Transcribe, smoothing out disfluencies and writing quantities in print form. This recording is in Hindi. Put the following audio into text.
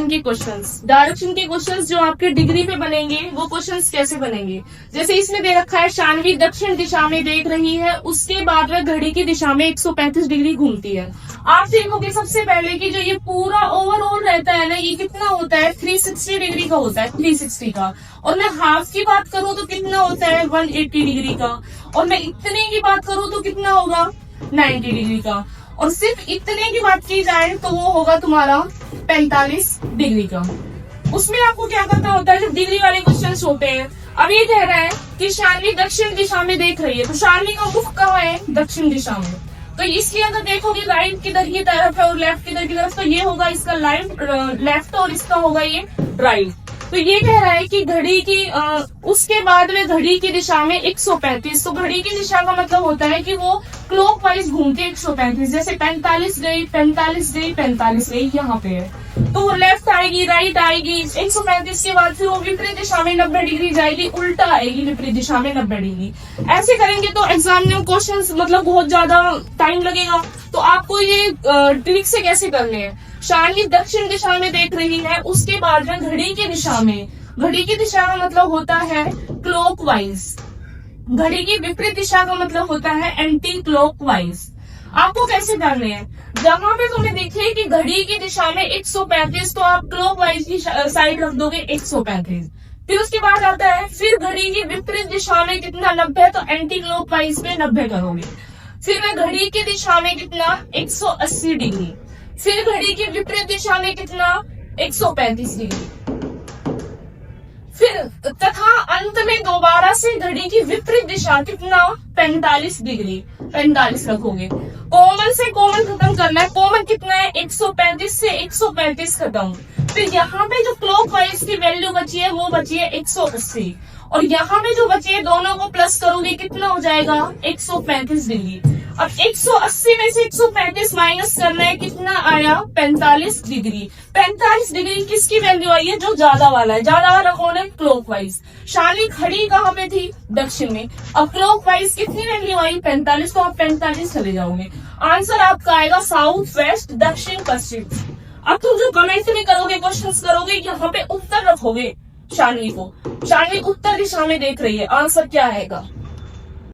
डायरेक्शन के क्वेश्चंस। डायरेक्शन के क्वेश्चंस जो आपके डिग्री पे बनेंगे वो क्वेश्चंस कैसे बनेंगे, जैसे इसमें दे रखा है शानवी दक्षिण दिशा में देख रही है, उसके बाद वह घड़ी की दिशा में 135 डिग्री घूमती है। आप देखोगे सबसे पहले कि जो ये पूरा ओवरऑल रहता है ना, ये कितना होता है 360 डिग्री का होता है, 360 का। और मैं हाफ की बात करूं तो कितना होता है 180 डिग्री का। और मैं इतने की बात करूं तो कितना होगा 90 डिग्री का। और सिर्फ इतने की बात की जाए तो वो होगा तुम्हारा 45 डिग्री का। उसमें आपको क्या करना होता है, जो डिग्री वाले क्वेश्चन होते हैं। अब ये कह रहा है कि शानवी दक्षिण दिशा में देख रही है, तो शानवी का मुख कहाँ है, दक्षिण दिशा में। तो इसलिए अगर देखोगे राइट किधर की तरफ है और लेफ्ट किधर की तरफ, तो ये होगा इसका लेफ्ट और इसका होगा ये राइट। तो ये कह रहा है कि घड़ी की उसके बाद में घड़ी की दिशा में 135। तो घड़ी की दिशा का मतलब होता है कि वो क्लॉकवाइज घूमती है 135, जैसे 45 गई 45 गई 45 गई, यहाँ पे है। तो वो लेफ्ट आएगी, राइट आएगी, 135 के बाद फिर वो विपरीत दिशा में 90 डिग्री जाएगी, उल्टा आएगी विपरीत दिशा में 90 डिग्री। ऐसे करेंगे तो एग्जाम में क्वेश्चंस मतलब बहुत ज्यादा टाइम लगेगा। तो आपको ये ट्रिक से कैसे करने हैं, शानवी दक्षिण दिशा में देख रही है, उसके बाद में घड़ी की दिशा में, घड़ी की दिशा का मतलब होता है क्लॉकवाइज, घड़ी की विपरीत दिशा का मतलब होता है एंटी क्लॉकवाइज। आपको कैसे करने हैं, जहां पे तुम्हें दिखे कि घड़ी की दिशा में 135, तो आप क्लॉकवाइज की साइड रख दोगे 135। फिर उसके बाद आता है, फिर घड़ी की विपरीत दिशा में कितना 90, तो एंटी क्लॉकवाइज में 90 करोगे। फिर मैं घड़ी की दिशा में कितना 180 डिग्री, फिर घड़ी की विपरीत दिशा में कितना 135 डिग्री, फिर तथा अंत में दोबारा से घड़ी की विपरीत दिशा कितना 45 डिग्री, 45 रखोगे। कॉमन से कॉमन खत्म करना है, कॉमन कितना है 135 से 135 खत्म। फिर यहाँ पे जो क्लॉकवाइज की वैल्यू बची है वो बची है 180, और यहाँ पे जो बची है दोनों को प्लस करोगे कितना हो जाएगा 135 डिग्री। अब 180 में से 135 माइनस करना है, कितना आया 45 डिग्री। 45 डिग्री किसकी वैल्यू आई है, जो ज्यादा वाला है, ज्यादा वाला कौन है क्लॉकवाइज। शानवी खड़ी कहाँ पे थी, दक्षिण में। अब क्लॉकवाइज कितनी वैल्यू आई 45, तो आप 45 चले जाओगे। आंसर आपका आएगा साउथ वेस्ट, दक्षिण पश्चिम। अब तुम जो कमेंट में करोगे, क्वेश्चन करोगे, यहाँ पे उत्तर रखोगे शानवी को, शानवी उत्तर दिशा में देख रही है, आंसर क्या आएगा।